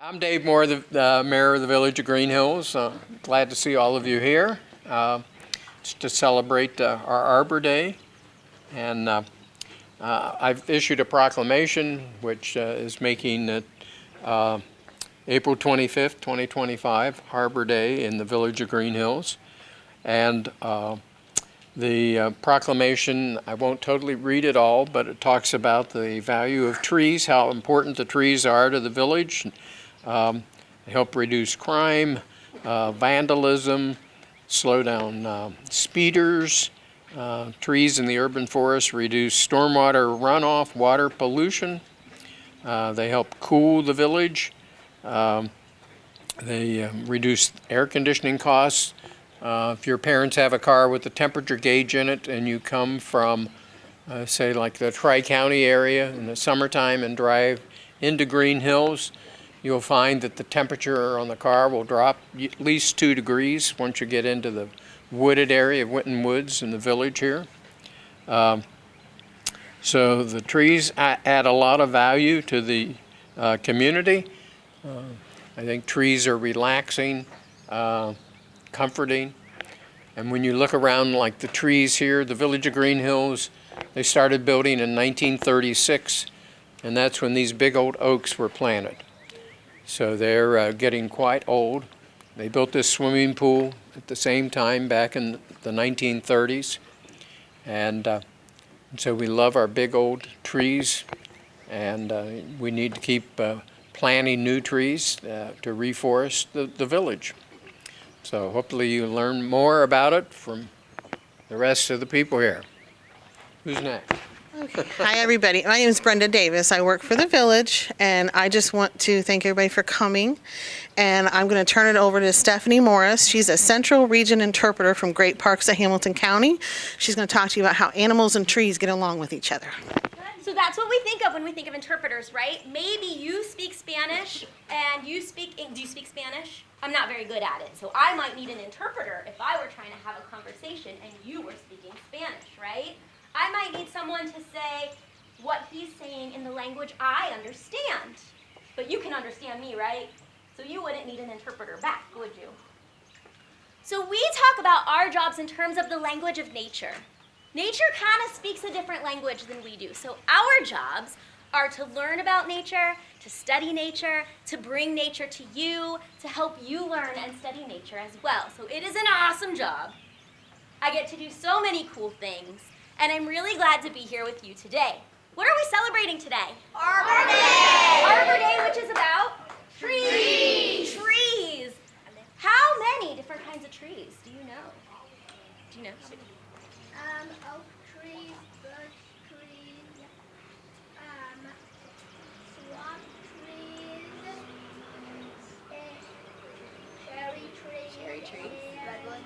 I'm Dave Moore, the mayor of the village of Greenhills. Glad to see all of you here. It's to celebrate our Arbor Day. And I've issued a proclamation which is making it April 25th, 2025, Arbor Day in the village of Greenhills. And the proclamation, I won't totally read it all, but it talks about the value of trees, how important the trees are to the village. They help reduce crime, vandalism, slow down speeders. Trees in the urban forest reduce stormwater runoff, water pollution. They help cool the village. They reduce air conditioning costs. If your parents have a car with a temperature gauge in it and you come from, say, like the Tri-County area in the summertime and drive into Greenhills, you'll find that the temperature on the car will drop at least 2 degrees once you get into the wooded area of Winton Woods in the village here. So the trees add a lot of value to the community. I think trees are relaxing, comforting. And when you look around like the trees here, the village of Greenhills, they started building in 1936, and that's when these big old oaks were planted. So they're getting quite old. They built this swimming pool at the same time back in the 1930s. And so we love our big old trees, and we need to keep planting new trees to reforest the village. So hopefully you learn more about it from the rest of the people here. Who's next? Okay. Hi, everybody. My name is Brenda Davis. I work for the village, and I just want to thank everybody for coming. And I'm going to turn it over to Stephanie Morris. She's a Central Region interpreter from Great Parks of Hamilton County. She's going to talk to you about how animals and trees get along with each other. So that's what we think of when we think of interpreters, right? Maybe you speak Spanish and do you speak Spanish? I'm not very good at it, so I might need an interpreter if I were trying to have a conversation and you were speaking Spanish, right? I might need someone to say what he's saying in the language I understand. But you can understand me, right? So you wouldn't need an interpreter back, would you? So we talk about our jobs in terms of the language of nature. Nature kind of speaks a different language than we do. So our jobs are to learn about nature, to study nature, to bring nature to you, to help you learn and study nature as well. So it is an awesome job. I get to do so many cool things. And I'm really glad to be here with you today. What are we celebrating today? Arbor Day! Arbor Day, which is about? Trees! Trees! How many different kinds of trees do you know? Do you know? Oak trees, birch trees, swamp trees, cherry trees. Cherry trees. Redwood.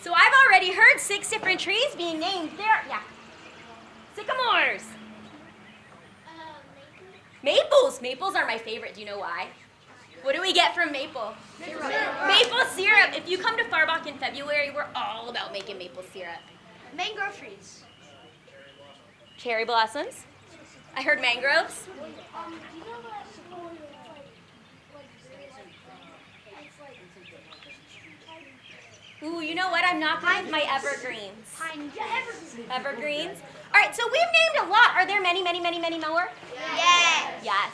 So I've already heard 6 different trees being named there. Yeah. Sycamores. Maples. Maples are my favorite. Do you know why? What do we get from maple? Syrup. Maple syrup. If you come to Farbach in February, we're all about making maple syrup. Mangrove trees. Cherry blossoms. I heard mangroves. Do you know that school Ooh, you know what? I'm not good with my evergreens. Pine trees. Evergreens. All right, so we've named a lot. Are there many, many, many, many more? Yes. Yes.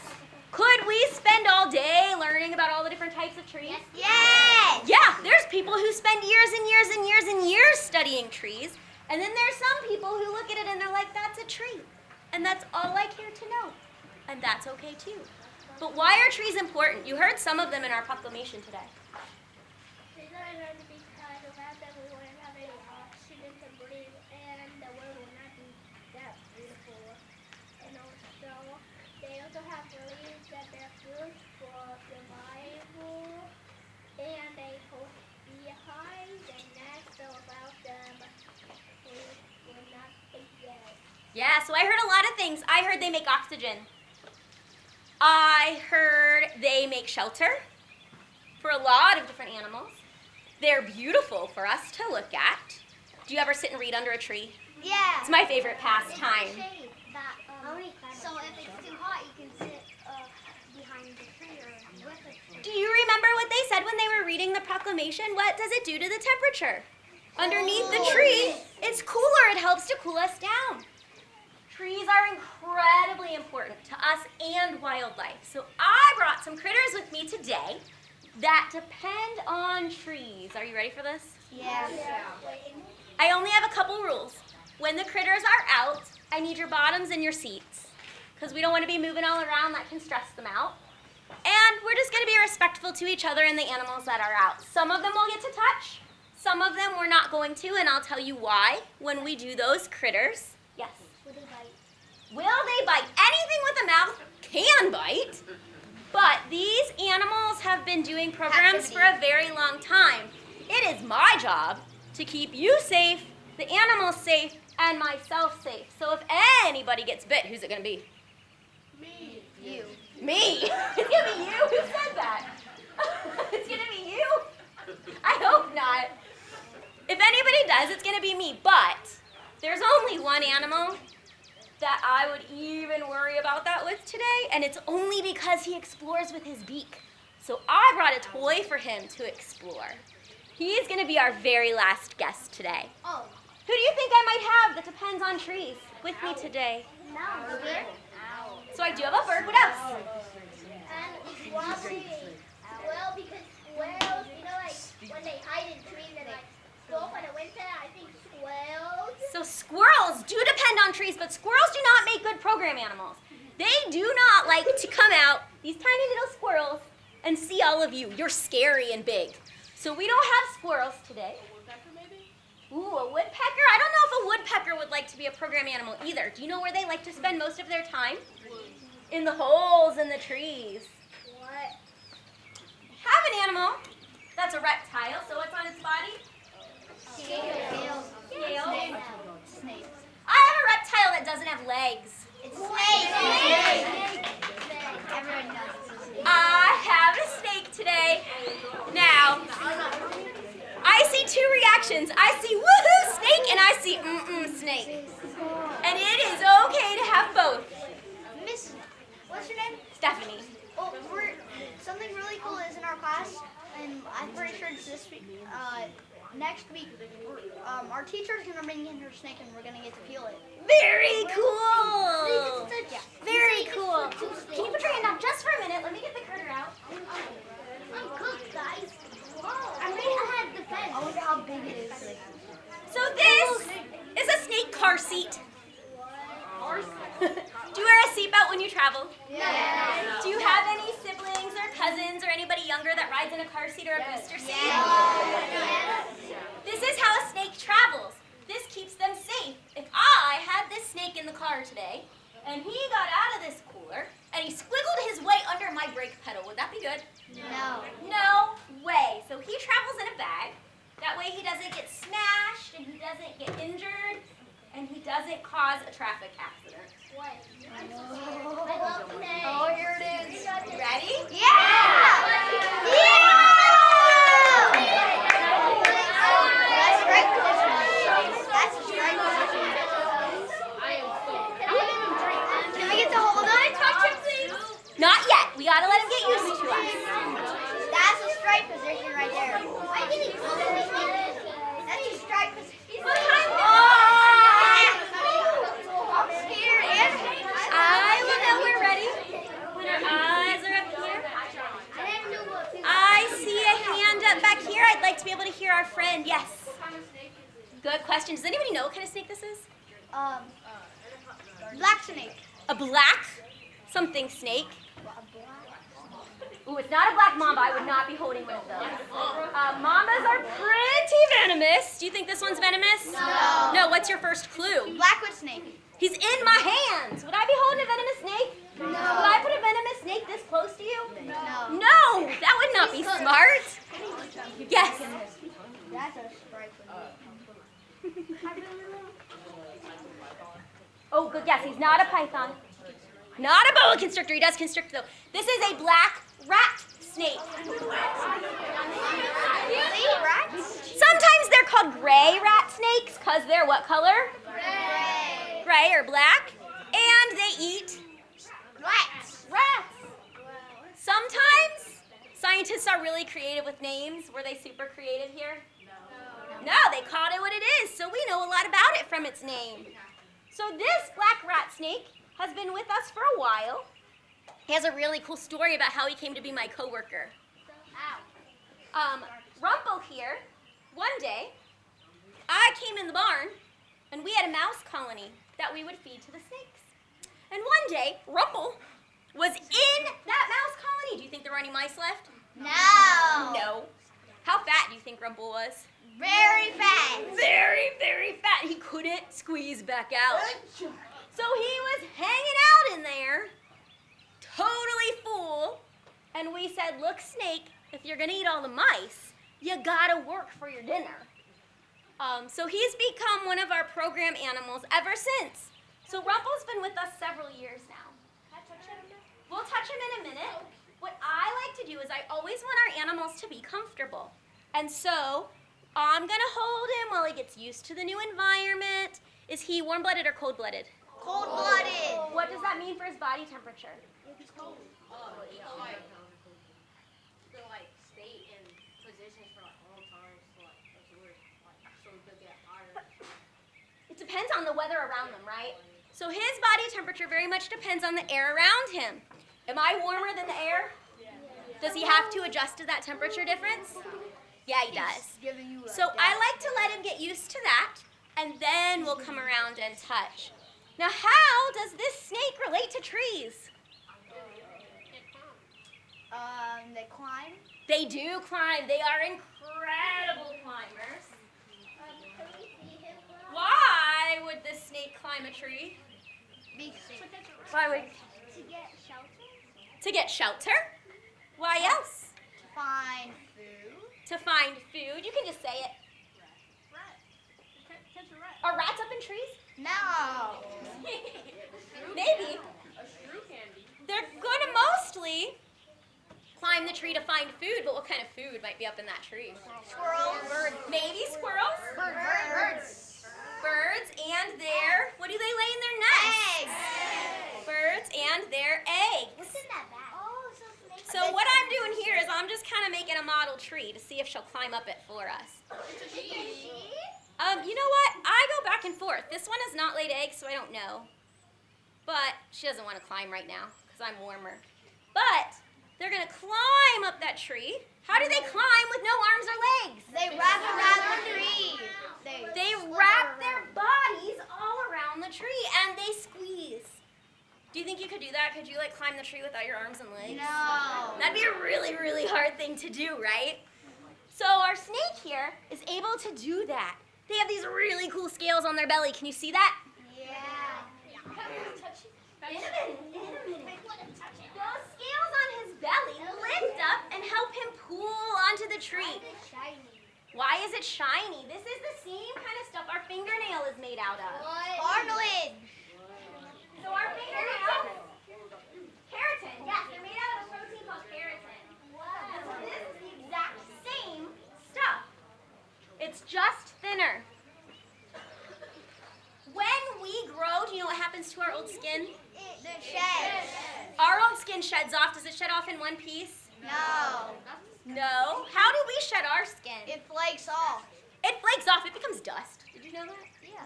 Could we spend all day learning about all the different types of trees? Yes. Yeah, there's people who spend years and years and years and years studying trees, and then there's some people who look at it and they're like, that's a tree, and that's all I care to know, and that's okay too. But why are trees important? You heard some of them in our proclamation today. Trees are important because without them we wouldn't have any oxygen to breathe, and the world would not be that beautiful. And also, they also have leaves that bear fruit for survival, and they hold beehives and nests, so without them we would not exist. Yeah, so I heard a lot of things. I heard they make oxygen. I heard they make shelter for a lot of different animals. They're beautiful for us to look at. Do you ever sit and read under a tree? Yeah. It's my favorite pastime. So if it's too hot, you can sit behind proclamation, what does it do to the temperature? Underneath the tree, it's cooler. It helps to cool us down. Trees are incredibly important to us and wildlife. So I brought some critters with me today that depend on trees. Are you ready for this? Yeah. I only have a couple rules. When the critters are out, I need your bottoms and your seats because we don't want to be moving all around. That can stress them out. And we're just going to be respectful to each other and the animals that are out. Some of them we'll get to touch. Some of them we're not going to, and I'll tell you why when we do those critters. Yes? Will they bite? Will they bite? Anything with a mouth can bite. But these animals have been doing programs for a very long time. It is my job to keep you safe, the animals safe, and myself safe. So if anybody gets bit, who's it going to be? Me. You. Me? It's going to be you? Who said that? It's going to be you? I hope not. If anybody does, it's going to be me. But there's only one animal that I would even worry about that with today, and it's only because he explores with his beak. So I brought a toy for him to explore. He's going to be our very last guest today. Oh. Who do you think I might have that depends on trees with me today? No. So I do have a bird. What else? And wobbly. Well, because squirrels, you know, like when they hide in trees and like go for the winter, I think squirrels. So squirrels do depend on trees, but squirrels do not make good program animals. They do not like to come out, these tiny little squirrels, and see all of you. You're scary and big. So we don't have squirrels today. Ooh, a woodpecker? I don't know if a woodpecker would like to be a program animal either. Do you know where they like to spend most of their time? In the holes in the trees. What? Have an animal that's a reptile. So what's on its body? Scales. Scales. Snakes. I have a reptile that doesn't have legs. It's snake. Everyone knows it's a snake. I have a snake today. Now, I see two reactions. I see woohoo snake and I see snake. And it is okay to have both. Miss, what's your name? Stephanie. Oh, something really cool is in our class, and I'm pretty sure it's this week. Next week, our teacher's gonna bring in her snake, and we're gonna get to peel it. Very cool. Yeah. Very cool. Can you put your hand up just for a minute? Let me get the critter out. I'm cooked, guys. I'm ready to have the fence. I wonder how big it is. So this is a snake car seat. Do you wear a seatbelt when you travel? Yeah. Do you have any siblings or cousins or anybody younger that rides in a car seat or a booster seat? This is how a snake travels. This keeps them safe. If I had this snake in the car today, and he got out of this cooler, and he squiggled his way under my brake pedal, would that be good? No. No way. So he travels in a bag. That way he doesn't get smashed, and he doesn't get injured, and he doesn't cause a traffic accident. What? I love snakes. Oh, here it is. You ready? Yeah! That's strike position. That's a strike position. Can we get to hold on? Touch him, please. Not yet. We gotta let him get used to us. That's a strike position right there. I'm getting close to the That's a strike position. I'm scared. I will know we're ready when our eyes are up here. I see a hand up back here. I'd like to be able to hear our friend. Yes. Good question. Does anybody know what kind of snake this is? Black snake. A black something snake. Ooh, it's not a black mamba. I would not be holding one of those. Mambas are pretty venomous. Do you think this one's venomous? No. No, what's your first clue? Blackwood snake. He's in my hands. Would I be holding a venomous snake? No. Would I put a venomous snake this close to you? No. No, that would not be smart. Yes. That's a strike position. Oh, good guess. He's not a python. Not a boa constrictor. He does constrict, though. This is a black rat snake. Sometimes they're called gray rat snakes because they're what color? Gray. Gray or black. And they eat Rats. rats. Sometimes scientists are really creative with names. Were they super creative here? No, they called it what it is, so we know a lot about it from its name. So this black rat snake has been with us for a while. He has a really cool story about how he came to be my coworker. Rumple here, one day, I came in the barn, and we had a mouse colony that we would feed to the snakes. And one day, Rumple was in that mouse colony. Do you think there were any mice left? No. No. How fat do you think Rumple was? Very fast. Very, very fat. He couldn't squeeze back out. So he was hanging out in there, totally full. And we said, look, snake, if you're going to eat all the mice, you got to work for your dinner. So he's become one of our program animals ever since. So Rumple's been with us several years now. We'll touch him in a minute. What I like to do is I always want our animals to be comfortable. And so I'm going to hold him while he gets used to the new environment. Is he warm-blooded or cold-blooded? Cold-blooded. What does that mean for his body temperature? They'll stay in positions for a long time, so they'll get higher. It depends on the weather around them, right? So his body temperature very much depends on the air around him. Am I warmer than the air? Does he have to adjust to that temperature difference? Yeah, he does. So I like to let him get used to that, and then we'll come around and touch. Now, how does this snake relate to trees? They climb. They do climb. They are incredible climbers. Why would this snake climb a tree? Why would? To get shelter. To get shelter? Why else? Find food. To find food. You can just say it. Are rats up in trees? No. Maybe. They're gonna mostly climb the tree to find food, but what kind of food might be up in that tree? Squirrels. Birds. Maybe squirrels? Birds. Birds and their, what do they lay in their nests? Eggs. Birds and their eggs. What's in that bag? Oh, So what I'm doing here is I'm just kind of making a model tree to see if she'll climb up it for us. You know what? I go back and forth. This one has not laid eggs, so I don't know. But she doesn't want to climb right now because I'm warmer. But they're going to climb up that tree. How do they climb with no arms or legs? They wrap around the tree. They wrap their bodies all around the tree and they squeeze. Do you think you could do that? Could you climb the tree without your arms and legs? No. That'd be a really, really hard thing to do, right? So our snake here is able to do that. They have these really cool scales on their belly. Can you see that? Yeah. In a minute. Those scales on his belly lift up and help him pull onto the tree. Shiny. Why is it shiny? This is the same kind of stuff our fingernail is made out of. Cartilage. So our fingernail, keratin, yes, they're made out of a protein called keratin. And so this is the exact same stuff. It's just thinner. When we grow, do you know what happens to our old skin? The shed. Our old skin sheds off. Does it shed off in one piece? No. No. How do we shed our skin? It flakes off. It flakes off. It becoms dust. Did you know that? Yeah.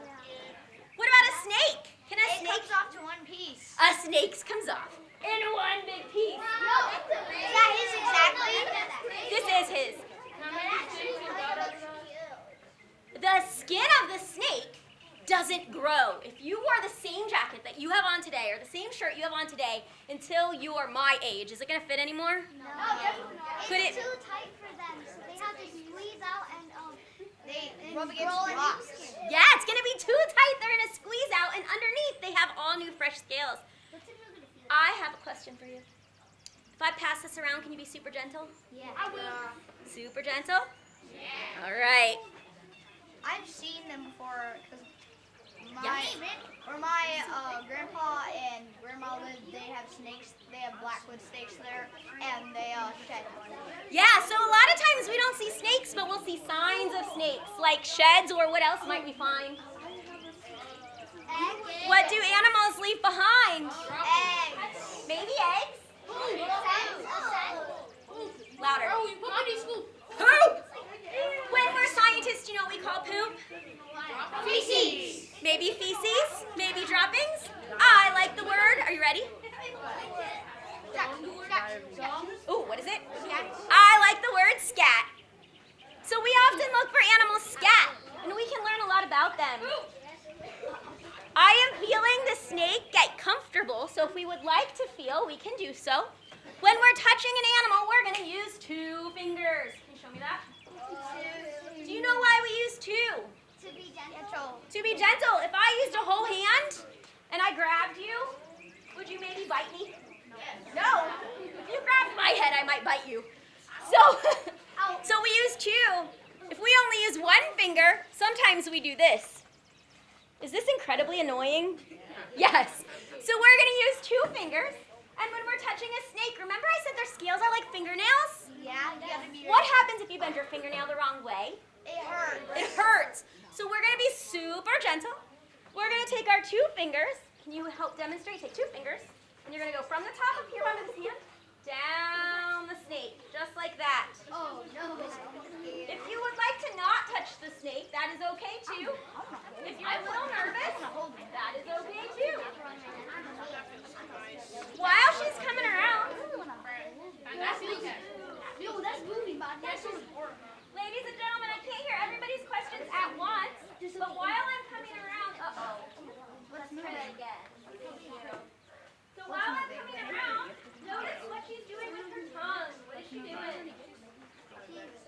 What about a snake? Can a It snake? comes off to one piece. A snake's comes off in one big piece. No. Is that his exactly? This is his. The skin of the snake doesn't grow. If you wore the same jacket that you have on today or the same shirt you have on today until you are my age, is it going to fit anymore? No. Could It's it- too tight for them, so they have to squeeze out and they Rub against roll rocks. in. Yeah, it's going to be too tight. They're going to squeeze out, and underneath they have all new fresh scales. I have a question for you. If I pass this around, can you be super gentle? Yeah. Super gentle? Yeah. All right. I've seen them before because Yes. where my grandpa and grandma lived, they have snakes. They have blackwood snakes there, and they shed. Yeah, so a lot of times we don't see snakes, but we'll see signs of snakes, like sheds, or what else might we find? What do animals leave behind? Eggs. Maybe eggs? Louder. Ooh, what is it? I like the word scat. So we often look for animals scat, and we can learn a lot about them. I am feeling the snake get comfortable, so if we would like to feel, we can do so. When we're touching an animal, we're going to use 2 fingers. Can you show me that? Do you know why we use 2? To be gentle. To be gentle. If I used a whole hand and I grabbed you, would you maybe bite me? No. If you grabbed my head, I might bite you. So we use 2. If we only use 1 finger, sometimes we do this. Is this incredibly annoying? Yes. So we're going to use 2 fingers. And when we're touching a snake, remember I said their scales are like fingernails? Yeah, you gotta be What happens if you bend your fingernail the wrong way? It hurts. It hurts. So we're going to be super gentle. We're going to take our 2 fingers. Can you help demonstrate? Take 2 fingers. And you're going to go from the top of here onto this hand, down the snake, just like that. Oh, no. If you would like to not touch the snake, that is okay too. If you're a little nervous, that is okay too. While she's coming around, No, that's moving, but that's ladies and gentlemen, I can't hear everybody's questions at once, but while I'm coming around, let's try that again. So while I'm coming around, notice what she's doing with her tongue. What is she doing?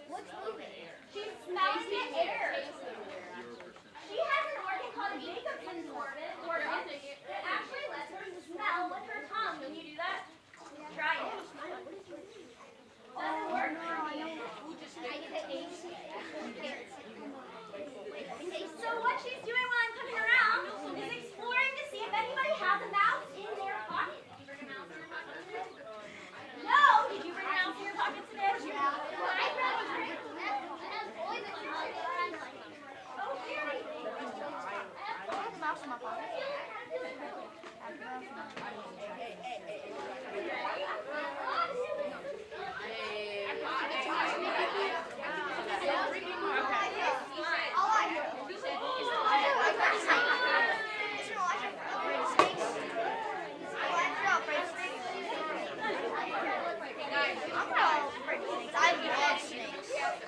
What's moving? She's smelling the air. She has an organ called a Jacobson's organ that actually lets her smell with her tongue. Can you do that? Try it. Doesn't work. So what she's doing while I'm coming around is exploring to see if anybody has a mouse in their pocket. Did you bring a mouse in your pocket today? No. Did you bring a mouse in your pocket today? Oh, Jerry.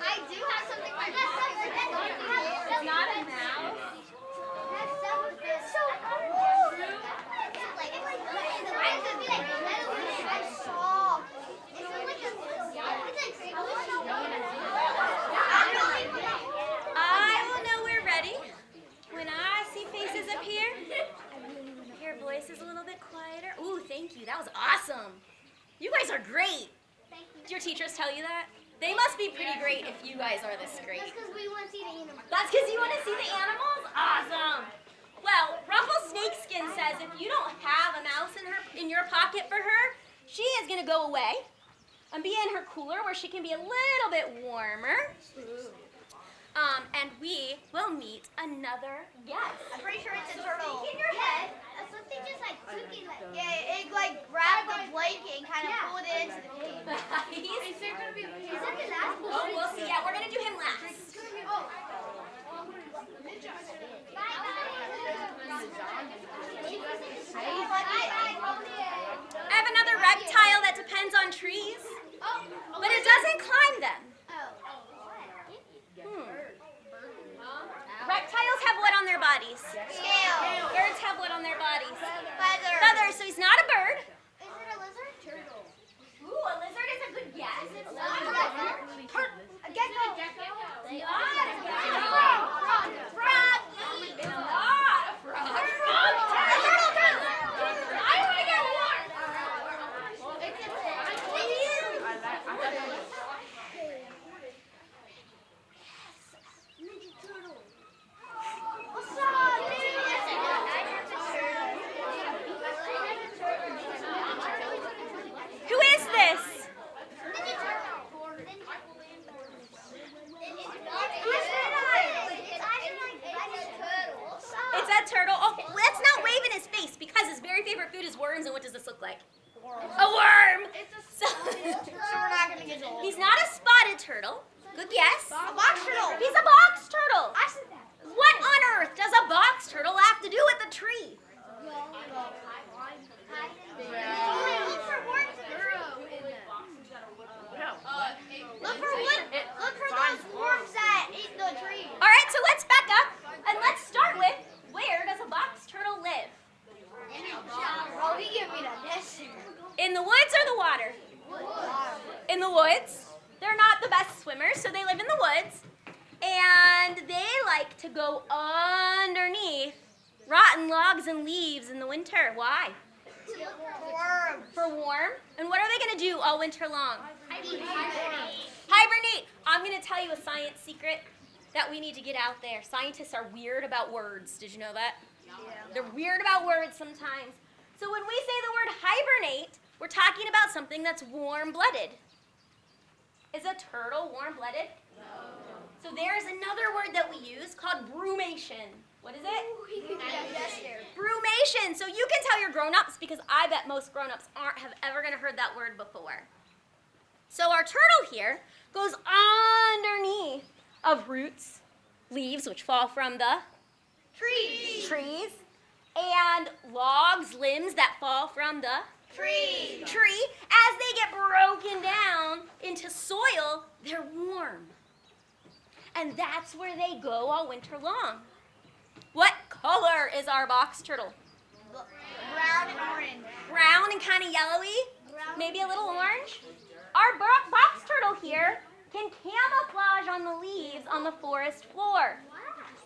I do have something for this. It's not a mouse. It's so cool. Like, it's like, I could be like, I saw. It feels like it's like, I will know we're ready when I see faces up here. Your voice is a little bit quieter. Ooh, thank you. That was awesome. You guys are great. Thank you. Did your teachers tell you that? They must be pretty great if you guys are this great. That's because we want to see the animals. That's because you want to see the animals? Awesome. Well, Ruffle Snakeskin says if you don't have a mouse in your pocket for her, she is going to go away and be in her cooler where she can be a little bit warmer. And we will meet another guest. I'm pretty sure it's a turtle. Think in your head. Something just like cooking. Yeah, it like grabbed the blanket and kind of pulled it into the cave. Is there gonna be? Is that the last one? Oh, we'll see. Yeah, we're going to do him last. I have another reptile that depends on trees, but it doesn't climb them. Reptiles have what on their bodies? Scale. Birds have what on their bodies? Feather. Feathers, so he's not a bird. Is it a lizard? Turtle. Ooh, a lizard is a good guess. It's not a lizard. lizard. A gecko. They are a gecko. Frog. Froggy. It's not a frog. A frog. Turtle. I want to get warm. What's up, dude? Who is this? It's a turtle. Oh, let's not wave in his face because his very favorite food is worms. And what does this look like? A worm. So, we're not gonna get old. he's not a spotted turtle. Good guess. A box turtle. He's a box turtle. I said that. What on earth does a box turtle have to do with the tree? Look for worms in the tree. woods. They're not the best swimmers, so they live in the woods. And they like to go underneath rotten logs and leaves in the winter. Why? For warm. And what are they going to do all winter long? Hibernate. I'm going to tell you a science secret that we need to get out there. Scientists are weird about words. Did you know that? Yeah. They're weird about words sometimes. So when we say the word hibernate, we're talking about something that's warm-blooded. Is a turtle warm-blooded? No. So there's another word that we use called brumation. What is it? Brumation. So you can tell your grown-ups, because I bet most grown-ups have ever gonna heard that word before. So our turtle here goes underneath of roots, leaves, which fall from the trees, and logs, limbs that fall from the tree. As they get broken down into soil, they're warm. And that's where they go all winter long. What color is our box turtle? Brown and orange. Brown and kind of yellowy? Maybe a little orange? Our box turtle here can camouflage on the leaves on the forest floor. Wow.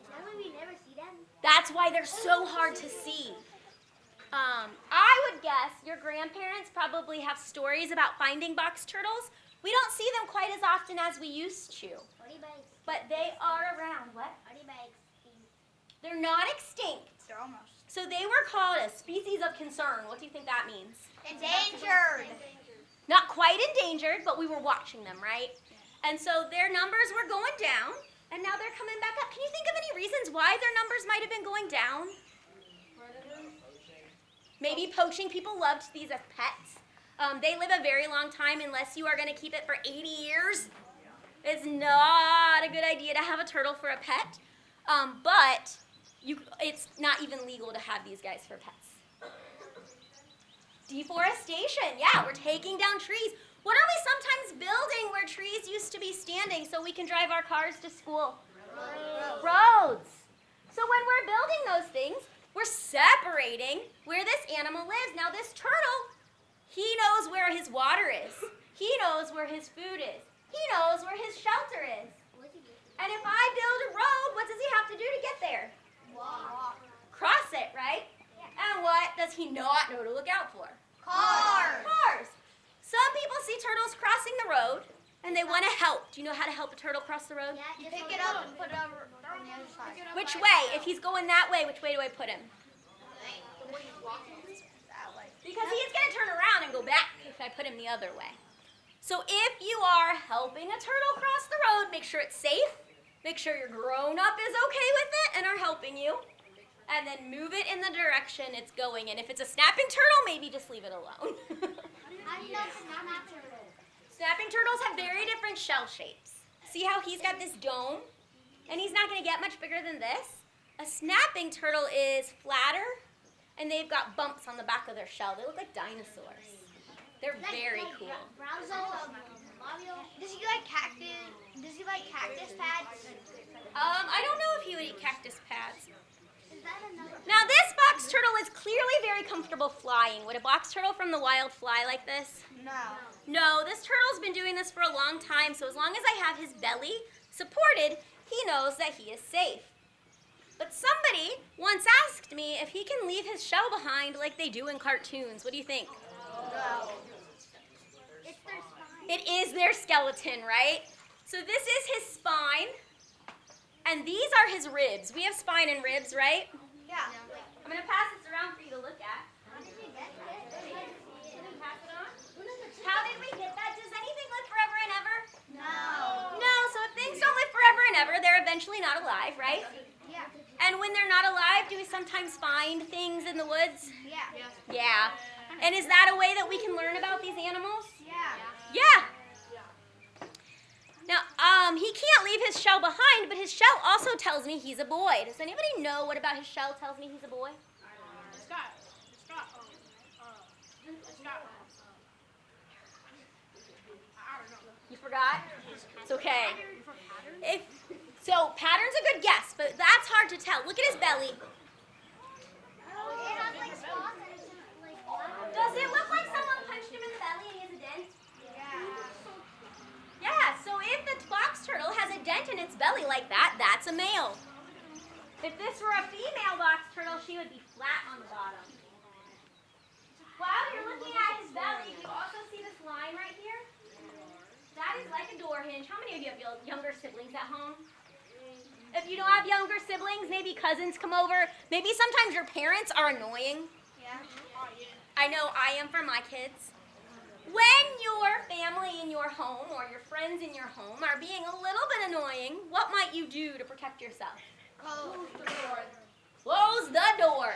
That way we never see them. That's why they're so hard to see. I would guess your grandparents probably have stories about finding box turtles. We don't see them quite as often as we used to, but they are around. What? They're not extinct. They're almost. So they were called a species of concern. What do you think that means? Endangered. Not quite endangered, but we were watching them, right? And so their numbers were going down, and now they're coming back up. Can you think of any reasons why their numbers might have been going down? Maybe poaching. People loved these as pets. They live a very long time unless you are going to keep it for 80 years. It's not a good idea to have a turtle for a pet, but it's not even legal to have these guys for pets. Deforestation. Yeah, we're taking down trees. What are we sometimes building where trees used to be standing so we can drive our cars to school? Roads. So when we're building those things, we're separating where this animal lives. Now this turtle, he knows where his water is. He knows where his food is. He knows where his shelter is. And if I build a road, what does he have to do to get there? Walk. Cross it, right? And what does he not know to look out for? Cars. Some people see turtles crossing the road, and they want to help. Do you know how to help a turtle cross the road? You pick it up and put it over on the other side. Which way? If he's going that way, which way do I put him? Because he's going to turn around and go back if I put him the other way. So if you are helping a turtle cross the road, make sure it's safe. Make sure your grown-up is okay with it and are helping you. And then move it in the direction it's going in. If it's a snapping turtle, maybe just leave it alone. How do you know it's a turtle? Snapping turtles have very different shell shapes. See how he's got this dome? And he's not going to get much bigger than this. A snapping turtle is flatter, and they've got bumps on the back of their shell. They look like dinosaurs. They're very cool. Does he like cactus? Does he like cactus pads? I don't know if he would eat cactus pads. Is that another? Now this box turtle is clearly very comfortable flying. Would a box turtle from the wild fly like this? No. No, this turtle's been doing this for a long time, so as long as I have his belly supported, he knows that he is safe. But somebody once asked me if he can leave his shell behind like they do in cartoons. What do you think? No. It's their spine. It is their skeleton, right? So this is his spine, and these are his ribs. We have spine and ribs, right? Yeah. I'm going to pass this around for you to look at. How did we get this? Can we pass it on? How did we get that? Does anything live forever and ever? No. No, so if things don't live forever and ever, they're eventually not alive, right? Yeah. And when they're not alive, do we sometimes find things in the woods? Yeah. Yeah. And is that a way that we can learn about these animals? Yeah. Yeah. Now, he can't leave his shell behind, but his shell also tells me he's a boy. Does anybody know what about his shell tells me he's a boy? You forgot? It's okay. So pattern's a good guess, but that's hard to tell. Look at his belly. It has like spots and it's like black. Does it look like someone punched him in the belly and he has a dent? Yeah. like that, that's a male. If this were a female box turtle, she would be flat on the bottom. While you're looking at his belly, you also see this line right here? That is like a door hinge. How many of you have younger siblings at home? If you don't have younger siblings, maybe cousins come over. Maybe sometimes your parents are annoying. Yeah. I know I am for my kids. When your family in your home or your friends in your home are being a little bit annoying, what might you do to protect yourself? Close the door. Close the door.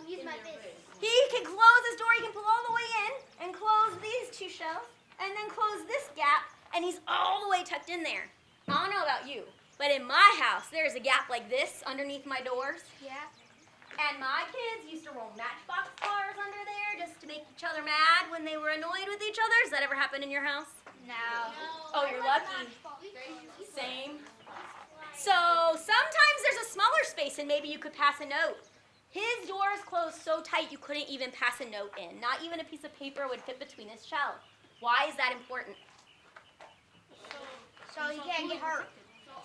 Use my fist. He can close his door, he can pull all the way in and close these two shelves and then close this gap, and he's all the way tucked in there. I don't know about you, but in my house, there's a gap like this underneath my doors. Yeah. And my kids used to roll matchbox bars under there just to make each other mad when they were annoyed with each other. Does that ever happen in your house? No. Oh, you're lucky. Same. So sometimes there's a smaller space and maybe you could pass a note. His door is closed so tight you couldn't even pass a note in. Not even a piece of paper would fit between his shell. Why is that important? So he can't get hurt.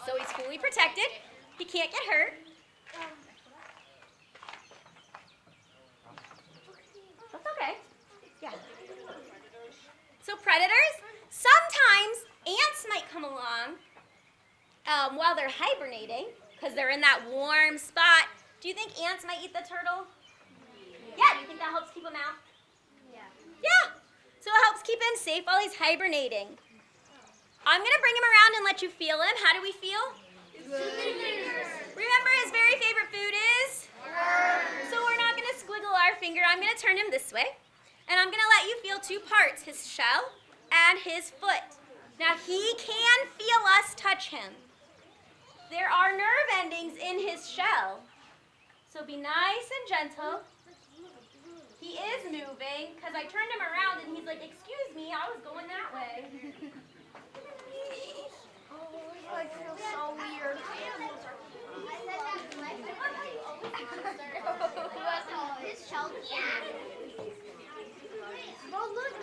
So he's fully protected. He can't get hurt. That's okay. Yeah. So predators, sometimes ants might come along while they're hibernating because they're in that warm spot. Do you think ants might eat the turtle? Yeah, do you think that helps keep him out? Yeah. Yeah. So it helps keep him safe while he's hibernating. I'm going to bring him around and let you feel him. How do we feel? Remember his very favorite food is? So we're not going to squiggle our finger. I'm going to turn him this way. And I'm going to let you feel two parts, his shell and his foot. Now he can feel us touch him. There are nerve endings in his shell. So be nice and gentle. He is moving because I turned him around and he's like, excuse me, I was going that way. Oh, it feels so weird. His shell. Well, look,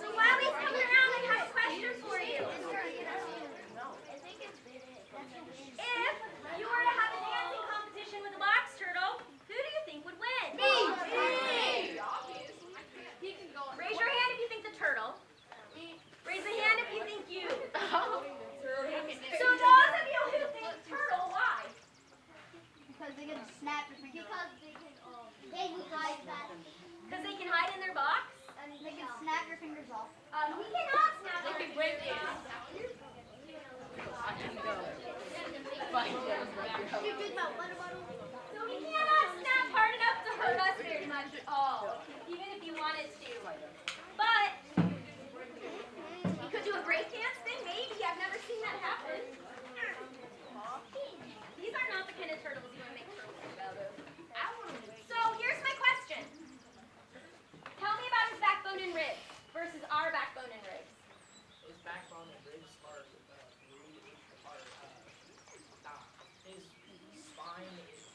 So while he's coming around, I have a question for you. If you were to have a dancing competition with a box turtle, who do you think would win? Me! Raise your hand if you think the turtle. Raise a hand if you think you. So those of you who think turtle, why? because they can snap your fingers. Because they can hide that. Because they can hide in their box? And they can snap your fingers off. He cannot snap They our can break fingers it. off. You did my water bottle. So he cannot snap hard enough to hurt us very much at all, even if you wanted to. But he could do a breakdance thing, maybe. I've never seen that happen. These are not the kind of turtles you want to make turtles out of. So here's my question. Tell me about his backbone and ribs versus our backbone and ribs. His backbone and ribs are really not. His spine is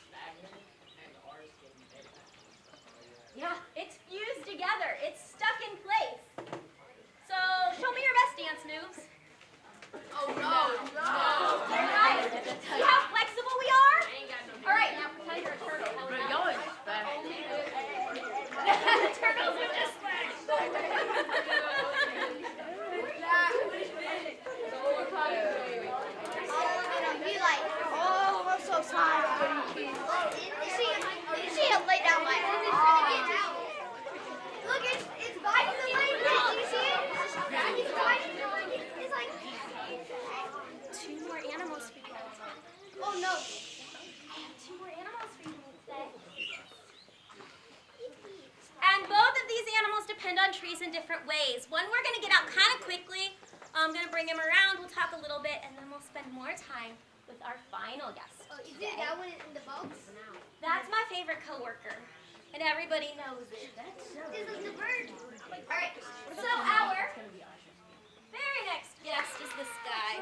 stagnant, and ours can be made. Yeah, it's fused together. It's stuck in place. So show me your best dance moves. Oh no! Right. See how flexible we are? All right, now pretend you're a turtle. How would that Going look? back. The turtles are just like. Be like, oh, I'm so tired. You see him lay down like, look, it's biting the leg. You see it? It's biting the leg. It's like, 2 more animals for you. oh no. I have 2 more animals for you today. And both of these animals depend on trees in different ways. One we're going to get out kind of quickly. I'm going to bring him around. We'll talk a little bit, and then we'll spend more time with our final guest. Is it that one in the box? That's my favorite coworker, and everybody knows it. This is the bird. All right, so our very next guest is this guy.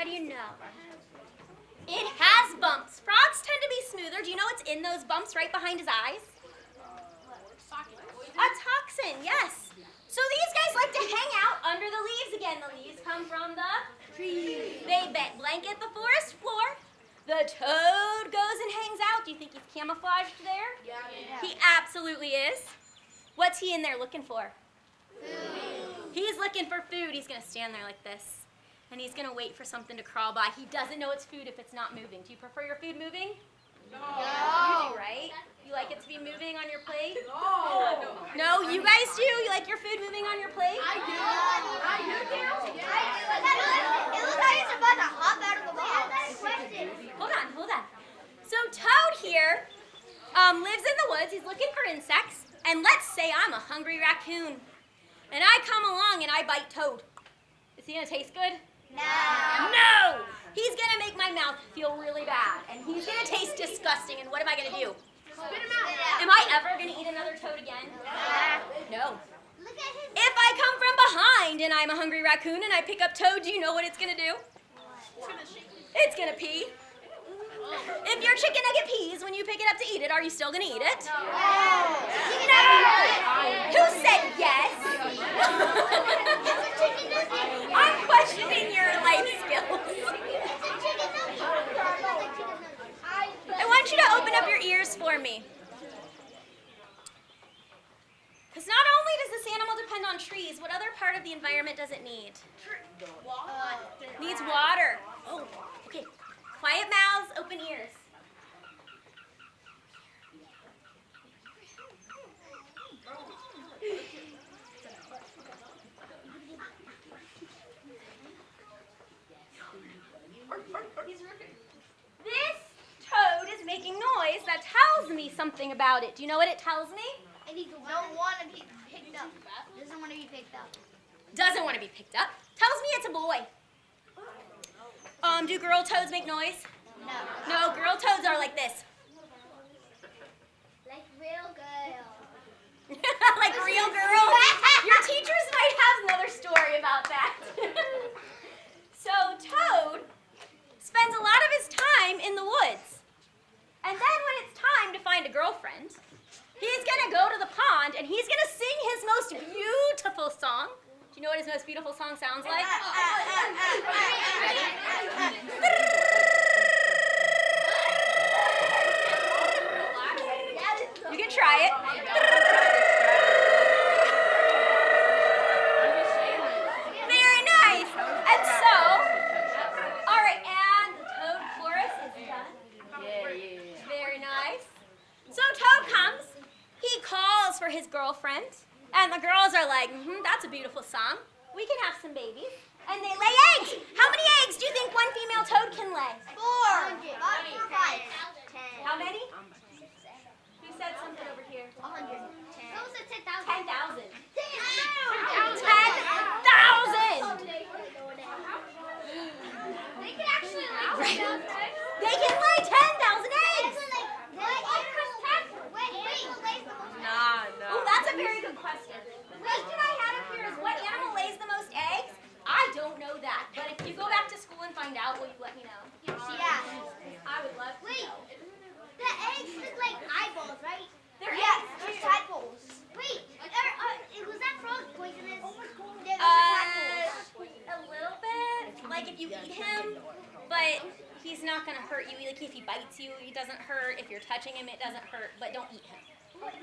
do you know? It has bumps. Frogs tend to be smoother. Do you know what's in those bumps right behind his eyes? A toxin, yes. So these guys like to hang out under the leaves again. The leaves come from the trees. They blanket the forest floor. The toad goes and hangs out. Do you think he's camouflaged there? Yeah. He absolutely is. What's he in there looking for? Food. He's looking for food. He's going to stand there like this. And he's going to wait for something to crawl by. He doesn't know it's food if it's not moving. Do you prefer your food moving? No. You do, right? You like it to be moving on your plate? No. No, you guys do? You like your food moving on your plate? I do. I do. It looks like it's about to hop out of the box. Hold on. So Toad here lives in the woods. He's looking for insects. And let's say I'm a hungry raccoon. And I come along and I bite Toad. Is he going to taste good? No! He's going to make my mouth feel really bad. And he's going to taste disgusting. And what am I going to do? Spit him out. Am I ever going to eat another Toad again? No. Look at his. If I come from behind and I'm a hungry raccoon and I pick up Toad, do you know what it's going to do? It's going to pee. If your chicken nugget pees when you pick it up to eat it, are you still going to eat it? Who said yes? I'm questioning your life skills. I want you to open up your ears for me. Because not only does this animal depend on trees, what other part of the environment does it need? Needs water. Oh, okay. Quiet mouths, open ears. This toad is making noise that tells me something about it. Do you know what it tells me? And he don't want to be picked up. Doesn't want to be picked up. Doesn't want to be picked up. Tells me it's a boy. Do girl toads make noise? No. No, girl toads are like this. Like real girl. Like real girls. Your teachers might have another story about that. So Toad spends a lot of his time in the woods. And then when it's time to find a girlfriend, he's going to go to the pond and he's going to sing his most beautiful song. Do you know what his most beautiful song sounds like? Ready? You can try it. Very nice. And so, all right, and the Toad chorus is done. Very nice. So Toad comes. He calls for his girlfriend. And the girls are like, that's a beautiful song. We can have some babies. And they lay eggs. How many eggs do you think one female toad can lay? 4. 5. 10. How many? Who said something over here? 100. Someone said 10,000. 10,000. 10,000! 10,000. They can actually lay 10,000 eggs. They can lay 10,000 eggs! Oh, that's a very good question. The question I had up here is what animal lays the most eggs? I don't know that. But if you go back to school and find out, will you let me know? Yeah. I would love to Wait. know. The eggs look like eyeballs, right? They're Yeah, eggs. they're tadpoles. Wait, was that frog poisonous? A little bit. Like if you eat him, but he's not going to hurt you. Like if he bites you, he doesn't hurt. If you're touching him, it doesn't hurt. But don't eat him.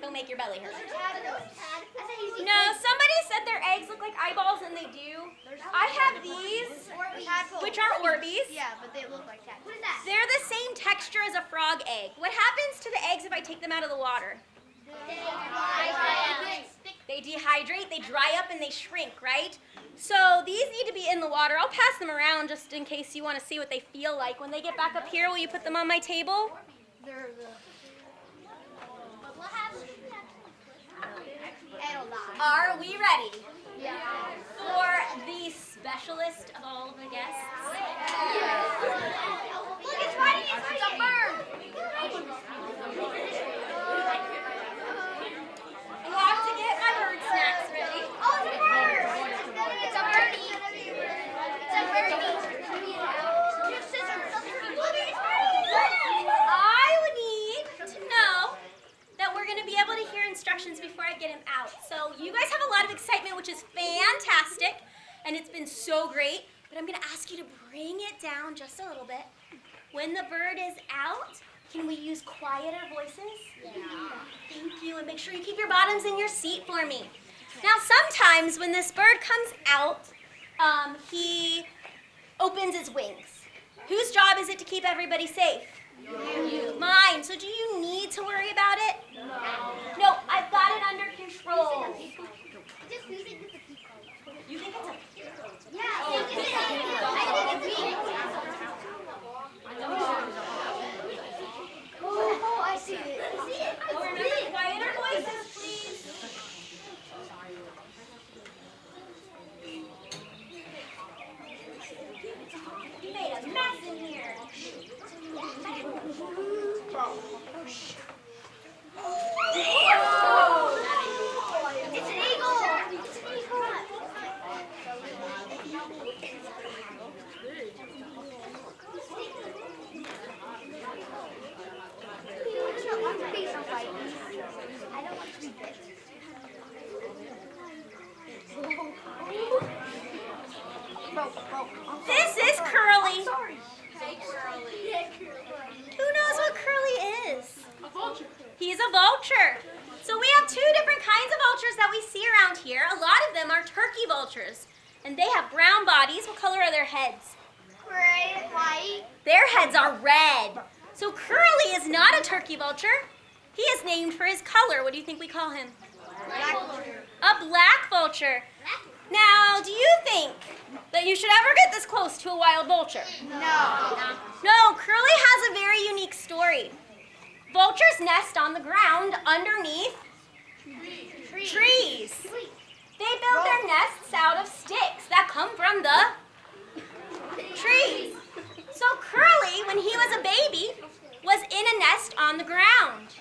He'll make your belly hurt. No, somebody said their eggs look like eyeballs, and they do. I have these, which are Orbeez. Yeah, but they look like that. What is that? They're the same texture as a frog egg. What happens to the eggs if I take them out of the water? They dehydrate, they dry up, and they shrink, right? So these need to be in the water. I'll pass them around just in case you want to see what they feel like. When they get back up here, will you put them on my table? Are we ready? Yeah. For the specialist of all of the guests? Look, it's fighting. It's a bird. I have to get my bird snacks ready. Oh, it's a bird. It's a birdie. It's a birdie. great, but I'm going to ask you to bring it down just a little bit. When the bird is out, can we use quieter voices? Yeah. Thank you, and make sure you keep your bottoms in your seat for me. Now, sometimes when this bird comes out, he opens its wings. Whose job is it to keep everybody safe? You. Mine. So do you need to worry about it? No. No, I've got it under control. Just use it with the peacock. You think it's a peacock? Yeah, I think it's a Oh, I see it. Oh, remember, quieter voices, please. You made a mess in here. It's an eagle. It's an eagle. I don't want to be so frightened. I don't want to be bit. This is Curly. Sorry. Hey, Curly. Who knows what Curly is? A vulture. He's a vulture. So we have two different kinds of vultures that we see around here. A lot of them are turkey vultures. And they have brown bodies. What color are their heads? Gray and white. Their heads are red. So Curly is not a turkey vulture. He is named for his color. What do you think we call him? Black vulture. A black vulture. Now, do you think that you should ever get this close to a wild vulture? No. No, Curly has a very unique story. Vultures nest on the ground underneath trees. They build their nests out of sticks that come from the trees. So Curly, when he was a baby, was in a nest on the ground.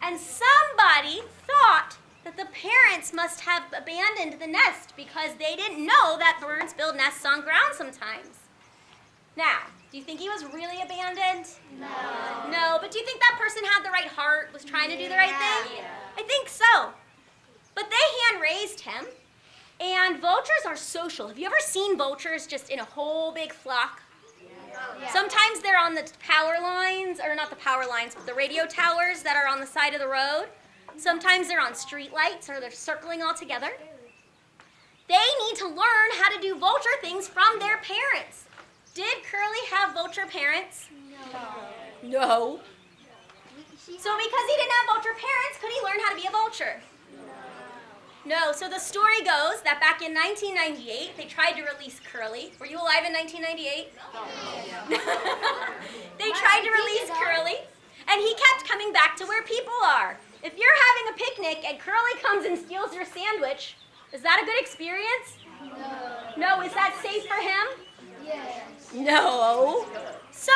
And somebody thought that the parents must have abandoned the nest because they didn't know that birds build nests on ground sometimes. Now, do you think he was really abandoned? No. No, but do you think that person had the right heart, was trying to do the right thing? Yeah. I think so. But they hand-raised him, and vultures are social. Have you ever seen vultures just in a whole big flock? Yeah. Sometimes they're on the power lines, or not the power lines, but the radio towers that are on the side of the road. Sometimes they're on street lights, or they're circling all together. They need to learn how to do vulture things from their parents. Did Curly have vulture parents? No. No. So because he didn't have vulture parents, could he learn how to be a vulture? No. So the story goes that back in 1998, they tried to release Curly. Were you alive in 1998? No. They tried to release Curly, and he kept coming back to where people are. If you're having a picnic and Curly comes and steals your sandwich, is that a good experience? No. No, is that safe for him? Yes. No. So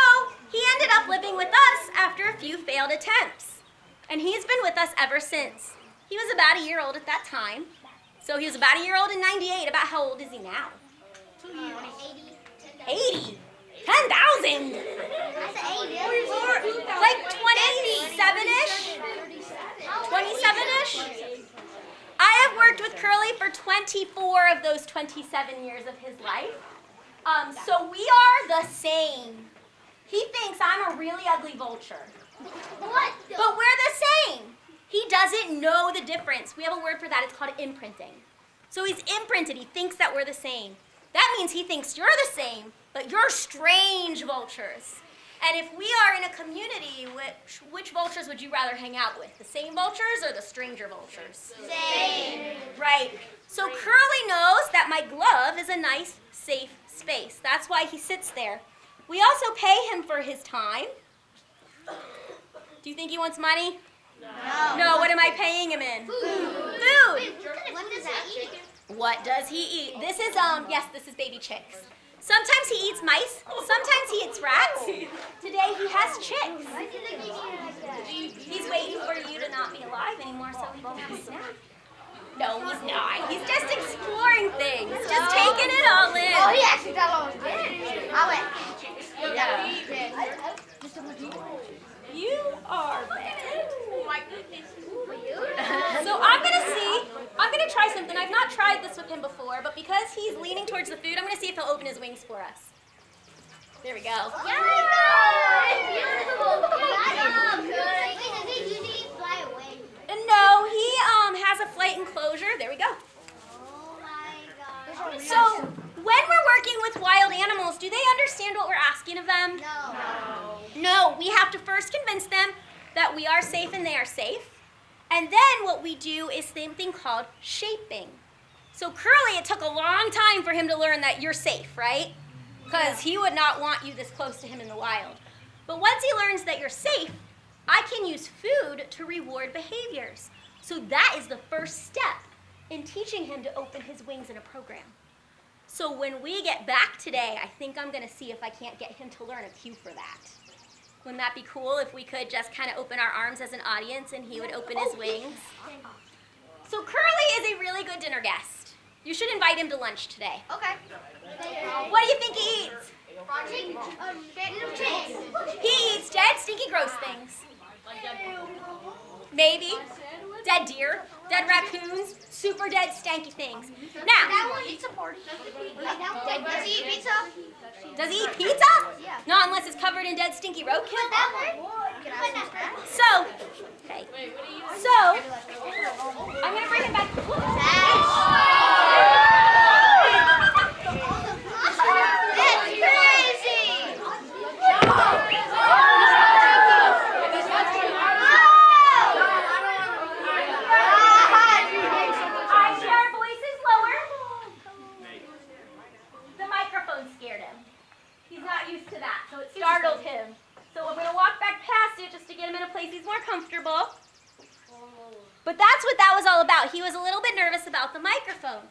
he ended up living with us after a few failed attempts. And he's been with us ever since. He was about a year old at that time. So he was about a year old in 98. About how old is he now? 80. 10,000. That's 80. Like 27-ish? 27-ish? I have worked with Curly for 24 of those 27 years of his life. So we are the same. He thinks I'm a really ugly vulture. What? But we're the same. He doesn't know the difference. We have a word for that. It's called imprinting. So he's imprinted. He thinks that we're the same. That means he thinks you're the same, but you're strange vultures. And if we are in a community, which vultures would you rather hang out with? The same vultures or the stranger vultures? Same. Right. So Curly knows that my glove is a nice, safe space. That's why he sits there. We also pay him for his time. Do you think he wants money? No. No, what am I paying him in? Food. What does that eat? What does he eat? This is, yes, this is baby chicks. Sometimes he eats mice. Sometimes he eats rats. Today he has chicks. Why do they eat it like that? He's waiting for you to not be alive anymore so he can have a snack. No, he's not. He's just exploring things. Just taking it all in. Oh, he actually thought I was dead. I went. Yeah. Yeah. You are bad. Oh my goodness. So I'm gonna try something. I've not tried this with him before, but because he's leaning towards the food, I'm gonna see if he'll wings for us. There we go. No, he has a flight enclosure. There we go. So, when we're working with wild animals, do they understand what we're asking of them? No, we have to first convince them that we are safe and they are safe. And then what we do is something called shaping. So Curly, it took a long time for him to learn that you're safe, right? Because he would not want you this close to him in the wild. But once he learns that you're safe, I can use food to reward behaviors. So that is the first step in teaching him to open his wings in a program. So when we get back today, I think I'm going to see if I can't get him to learn a cue for that. Wouldn't that be cool if we could just kind of open our arms as an audience and he would open his wings? So Curly is a really good dinner guest. You should invite him to lunch today. Okay. What do you think he eats? He eats dead, stinky, gross things. Maybe. Dead deer, dead raccoons, super dead, stanky things. Now, That one eats a party. Does he eat pizza? does he eat pizza? Yeah. Not unless it's covered in dead, stinky roadkill. That one? Can I ask that? So, okay. So, I'm going to bring him back. That's crazy! I need our voices lower. The microphone scared him. He's not used to that, so it startled him. So I'm going to walk back past it just to get him in a place he's more comfortable. But that's what that was all about. He was a little bit nervous about the microphone.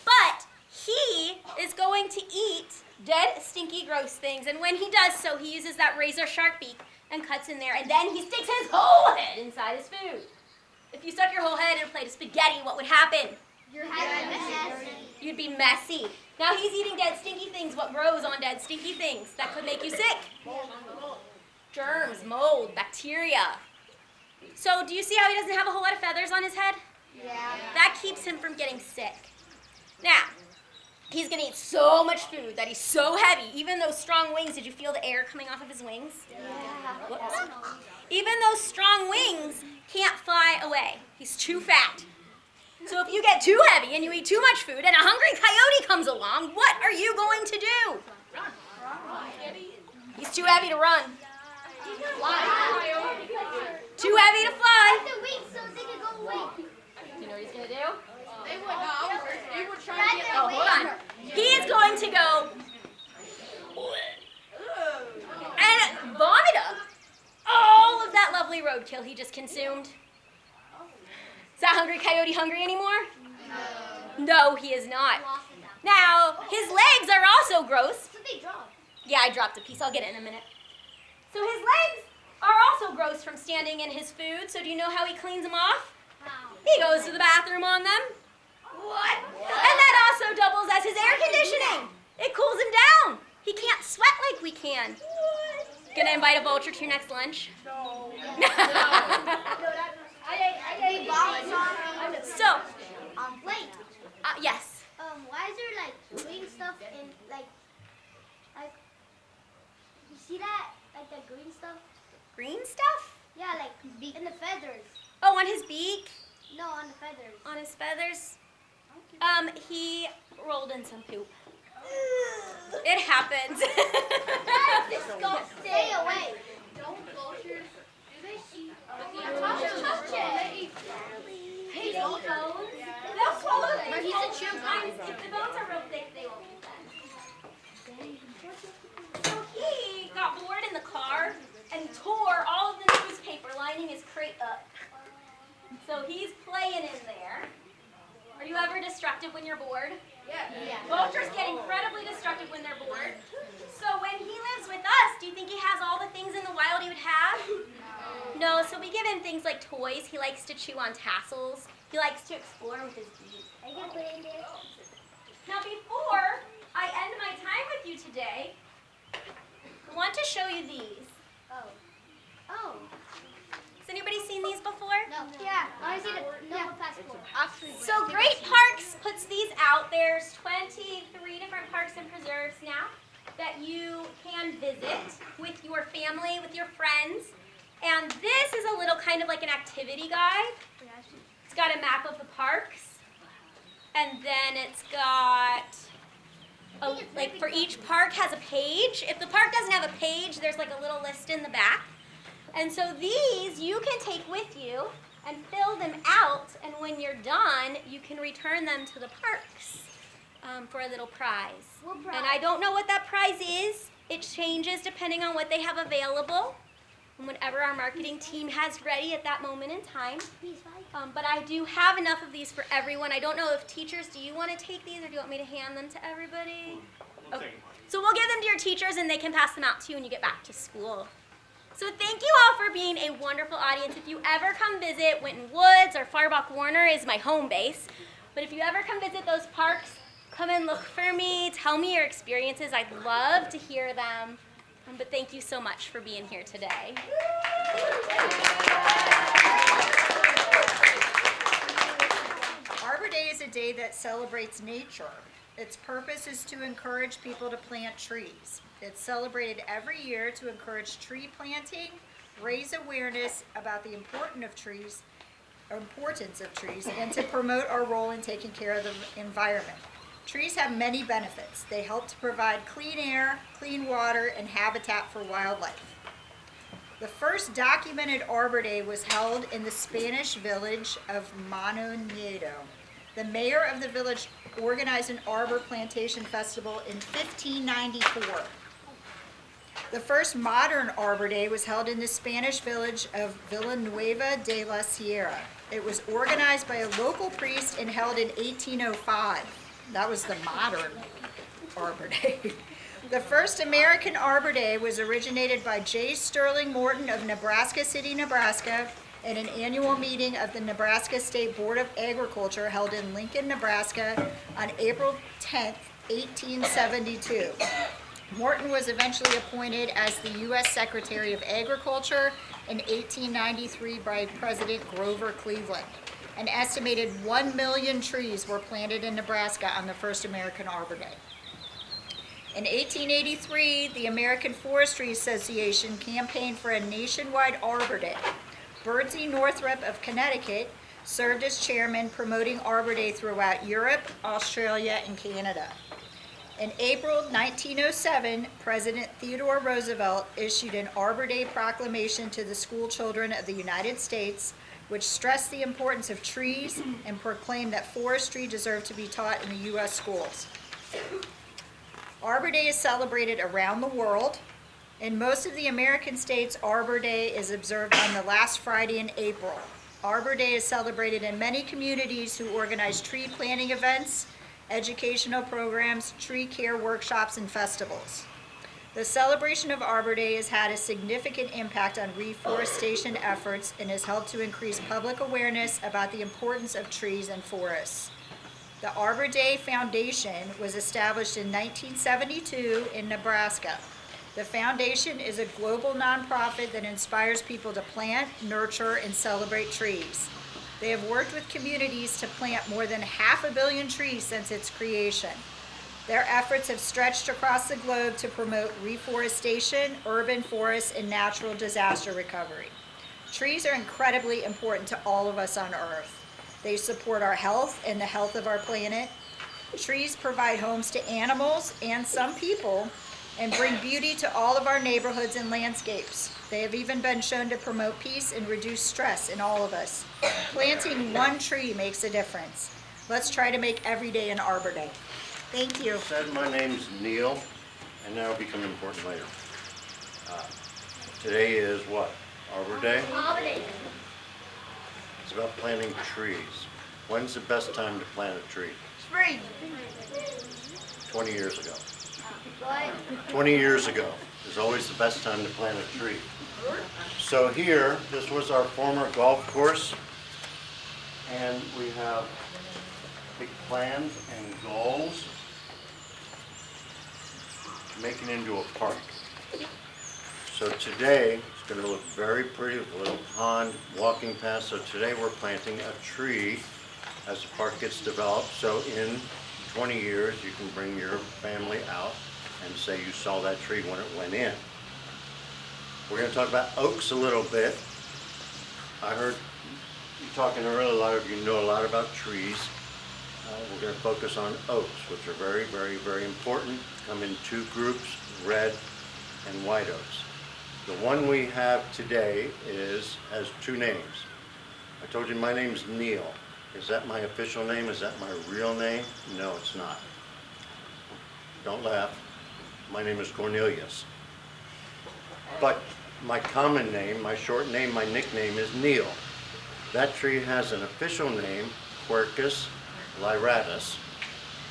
But he is going to eat dead, stinky, gross things. And when he does so, he uses that razor-sharp beak and cuts in there. And then he sticks his whole head inside his food. If you stuck your whole head in a plate of spaghetti, what would happen? Your head is messy. You'd be messy. Now he's eating dead, stinky things. What grows on dead, stinky things? That could make you sick. Germs, mold, bacteria. So do you see how he doesn't have a whole lot of feathers on his head? Yeah. That keeps him from getting sick. Now, he's going to eat so much food that he's so heavy. Even those strong wings, did you feel the air coming off of his wings? Whoops. Even those strong wings can't fly away. He's too fat. So if you get too heavy and you eat too much food and a hungry coyote comes along, what are you going to do? He's too heavy to run. Too heavy to fly. The wings so they can go away. You know what he's going to do? They would try to get Oh, hold on. He is going to go and vomit up all of that lovely roadkill he just consumed. Is that hungry coyote hungry anymore? No, he is not. Now, his legs are also gross. So they drop. Yeah, I dropped a piece. I'll get it in a minute. So his legs are also gross from standing in his food. So do you know how he cleans them off? He goes to the bathroom on them. What? And that also doubles as his air conditioning. It cools him down. He can't sweat like we can. Gonna invite a vulture to your next lunch? No. So, Wait. yes. Why is there like green stuff in like you see that? Like the green stuff? Green stuff? Yeah, like in the feathers. Oh, on his beak? No, on the feathers. On his feathers? He rolled in some poop. It happens. Stay away. Don't vultures, do they eat? Touch it. They eat bones. They'll swallow things. He's a chimpanzee. If the bones are real thick, they won't eat them. So he got bored in the car and tore all of the newspaper lining his crate up. So he's playing in there. Are you ever destructive when you're bored? Yeah. Vultures get incredibly destructive when they're bored. So when he lives with us, do you think he has all the things in the wild he would have? No, so we give him things like toys. He likes to chew on tassels. He likes to explore with his beak. I can put it in there. Now before I end my time with you today, I want to show you these. Oh. Has anybody seen these before? No. Yeah, I see the passport. So Great Parks puts these out. There's 23 different parks and preserves now that you can visit with your family, with your friends. And this is a little kind of like an activity guide. It's got a map of the parks. And then it's got, like for each park has a page. If the park doesn't have a page, there's like a little list in the back. And so these you can take with you and fill them out, and when you're done, you can return them to the parks for a little prize. What prize? And I don't know what that prize is. It changes depending on what they have available and whatever our marketing team has ready at that moment in time. But I do have enough of these for everyone. I don't know if teachers, do you want to take these or do you want me to hand them to everybody? Okay. So we'll give them to your teachers and they can pass them out to you when you get back to school. So thank you all for being a wonderful audience. If you ever come visit Winton Woods or Farbach Warner is my home base. But if you ever come visit those parks, come and look for me. Tell me your experiences. I'd love to hear them. But thank you so much for being here today. Arbor Day is a day that celebrates nature. Its purpose is to encourage people to plant trees. It's celebrated every year to encourage tree planting, raise awareness about the importance of trees, and to promote our role in taking care of the environment. Trees have many benefits. They help to provide clean air, clean water, and habitat for wildlife. The first documented Arbor Day was held in the Spanish village of Mano Nieto. The mayor of the village organized an arbor plantation festival in 1594. The first modern Arbor Day was held in the Spanish village of Villanueva de la Sierra. It was organized by a local priest and held in 1805. That was the modern Arbor Day. The first American Arbor Day was originated by J. Sterling Morton of Nebraska City, Nebraska, at an annual meeting of the Nebraska State Board of Agriculture held in Lincoln, Nebraska on April 10, 1872. Morton was eventually appointed as the U.S. Secretary of Agriculture in 1893 by President Grover Cleveland. An estimated 1 million trees were planted in Nebraska on the first American Arbor Day. In 1883, the American Forestry Association campaigned for a nationwide Arbor Day. Birdsey Northrup of Connecticut served as chairman, promoting Arbor Day throughout Europe, Australia, and Canada. In April 1907, President Theodore Roosevelt issued an Arbor Day proclamation to the school children of the United States, which stressed the importance of trees and proclaimed that forestry deserved to be taught in the U.S. schools. Arbor Day is celebrated around the world. In most of the American states, Arbor Day is observed on the last Friday in April. Arbor Day is celebrated in many communities who organize tree planting events, educational programs, tree care workshops, and festivals. The celebration of Arbor Day has had a significant impact on reforestation efforts and has helped to increase public awareness about the importance of trees and forests. The Arbor Day Foundation was established in 1972 in Nebraska. The foundation is a global nonprofit that inspires people to plant, nurture, and celebrate trees. They have worked with communities to plant more than 500 million trees since its creation. Their efforts have stretched across the globe to promote reforestation, urban forests, and natural disaster recovery. Trees are incredibly important to all of us on Earth. They support our health and the health of our planet. Trees provide homes to animals and some people, and bring beauty to all of our neighborhoods and landscapes. They have even been shown to promote peace and reduce stress in all of us. Planting one tree makes a difference. Let's try to make every day an Arbor Day. Thank you. Said my name's Neil, and that'll become important later. Today is what? Arbor Day? Arbor Day. It's about planting trees. When's the best time to plant a tree? Spring. 20 years ago. What? 20 years ago is always the best time to plant a tree. So here, this was our former golf course, and we have big plans and goals to make it into a park. So today, it's gonna look very pretty with a little pond, walking path. So today we're planting a tree as the park gets developed. So in 20 years, you can bring your family out and say you saw that tree when it went in. We're gonna talk about oaks a little bit. I heard you talking earlier, a lot of you know a lot about trees. We're going to focus on oaks, which are very, very, very important. Come in two groups, red and white oaks. The one we have today has two names. I told you my name's Neil. Is that my official name? Is that my real name? No, it's not. Don't laugh. My name is Cornelius. But my common name, my short name, my nickname is Neil. That tree has an official name, Quercus lyratus.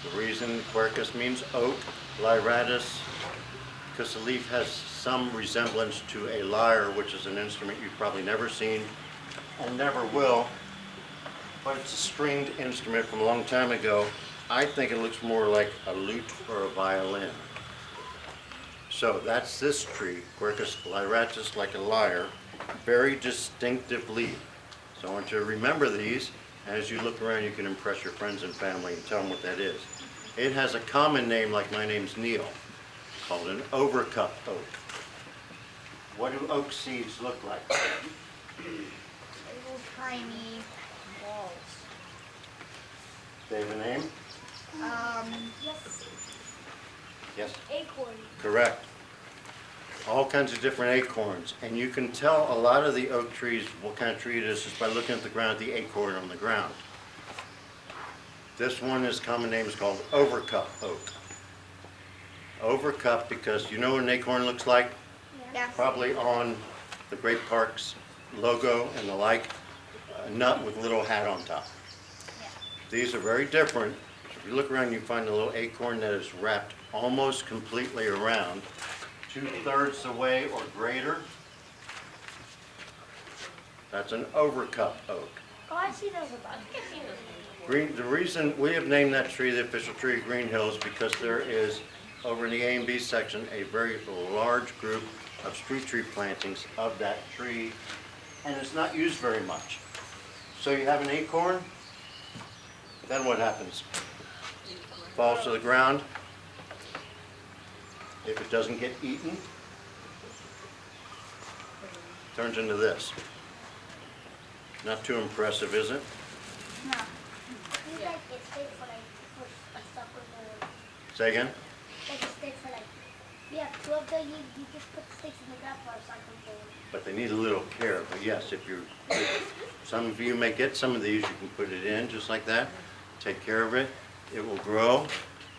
The reason Quercus means oak, lyratus, because the leaf has some resemblance to a lyre, which is an instrument you've probably never seen and never will, but it's a stringed instrument from a long time ago. I think it looks more like a lute or a violin. So that's this tree, Quercus lyratus, like a lyre, very distinctive leaf. So I want you to remember these. As you look around, you can impress your friends and family and tell them what that is. It has a common name, like my name's Neil, called an overcup oak. What do oak seeds look like? Little tiny balls. They have a name? Yes. Yes. Acorn. Correct. All kinds of different acorns. And you can tell a lot of the oak trees what kind of tree it is just by looking at the ground, the acorn on the ground. This one, his common name is called overcup oak. Overcup because you know what an acorn looks like? Yes. Probably on the Great Parks logo and the like, a nut with a little hat on top. These are very different. If you look around, you find a little acorn that is wrapped almost completely around, 2/3 the way or greater. That's an overcup oak. Oh, I see those above. The reason we have named that tree the official tree of Greenhills because there is, over in the A and B section, a very large group of street tree plantings of that tree, and it's not used very much. So you have an acorn, then what happens? Falls to the ground. If it doesn't get eaten, turns into this. Not too impressive, is it? No. It's like it sticks for like put stuff with the Say again? like it sticks for like two of them you just put sticks in the ground for something for But they need a little care. But yes, some of you may get some of these, you can put it in just like that. Take care of it. It will grow.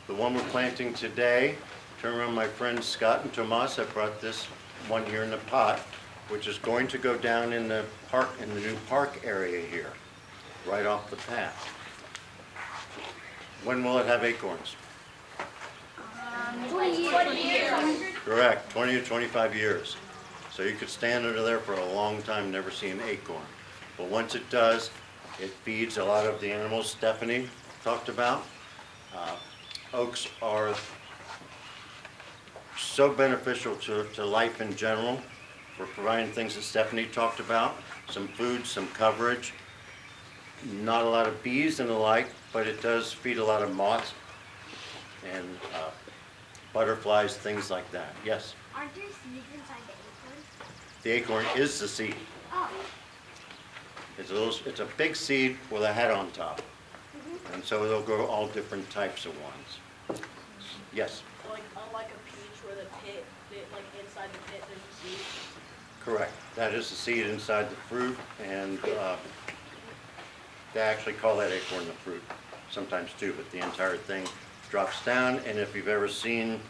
The one we're planting today, turn around, my friends Scott and Tomas have brought this one here in the pot, which is going to go down in the park, in the new park area here, right off the path. When will it have acorns? 20 years. Correct, 20 to 25 years. So you could stand under there for a long time, never see an acorn. But once it does, it feeds a lot of the animals Stephanie talked about. Oaks are so beneficial to life in general. We're providing things that Stephanie talked about, some food, some coverage, not a lot of bees and the like, but it does feed a lot of moths and butterflies, things like that. Yes? Aren't there seeds inside the acorn? The acorn is the seed. Oh. It's a big seed with a head on top. And so they'll grow all different types of ones. Yes? Like unlike a peach where the pit, like inside the pit there's a seed. Correct. That is the seed inside the fruit, and they actually call that acorn the fruit sometimes too, but the entire thing drops down, and if you've ever seen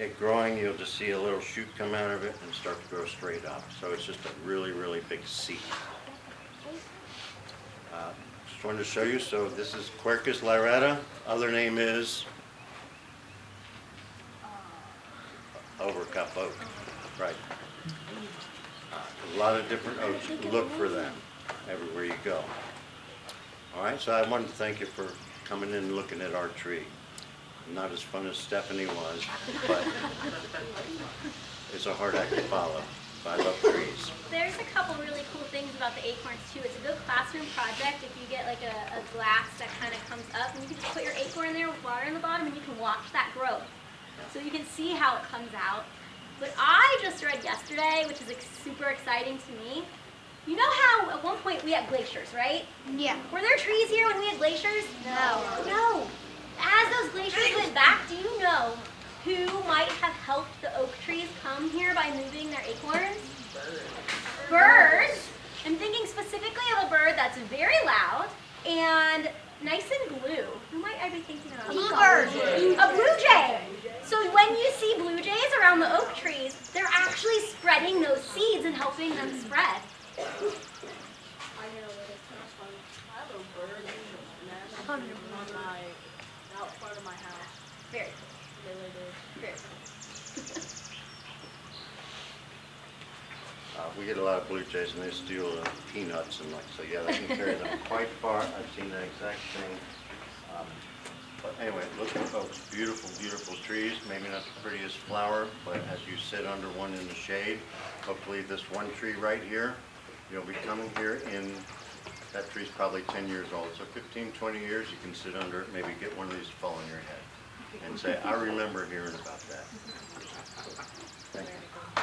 it growing, you'll just see a little shoot come out of it and start to grow straight up. So it's just a really, really big seed. Just wanted to show you, so this is Quercus lyrata. Other name is overcup oak. Right. A lot of different oaks. Look for them everywhere you go. All right, so I wanted to thank you for coming in and looking at our tree. Not as fun as Stephanie was, but it's a hard act to follow. I love trees. There's a couple really cool things about the acorns too. It's a good classroom project if you get like a glass that kind of comes up and you can just put your acorn in there with water in the bottom and you can watch that growth. So you can see how it comes out. But I just read yesterday, which is super exciting to me. You know how at one point we had glaciers, right? Yeah. Were there trees here when we had glaciers? No. No. As those glaciers went back, do you know who might have helped the oak trees come here by moving their acorns? Birds. I'm thinking specifically of a bird that's very loud and nice and blue. Who might I be thinking of? Bluebird. A blue jay. So when you see blue jays around the oak trees, they're actually spreading those seeds and helping them spread. I know that it's not fun. I have a bird nest on my out front of my house. Very They live there. very We get a lot of blue jays and they steal the peanuts and like, so yeah, they can carry them quite far. I've seen that exact thing. But anyway, look at folks, beautiful, beautiful trees. Maybe not the prettiest flower, but as you sit under one in the shade, hopefully this one tree right here, you'll be coming here in, that tree's probably 10 years old. So 15, 20 years, you can sit under it, maybe get one of these to fall on your head and say, I remember hearing about that. Thank you.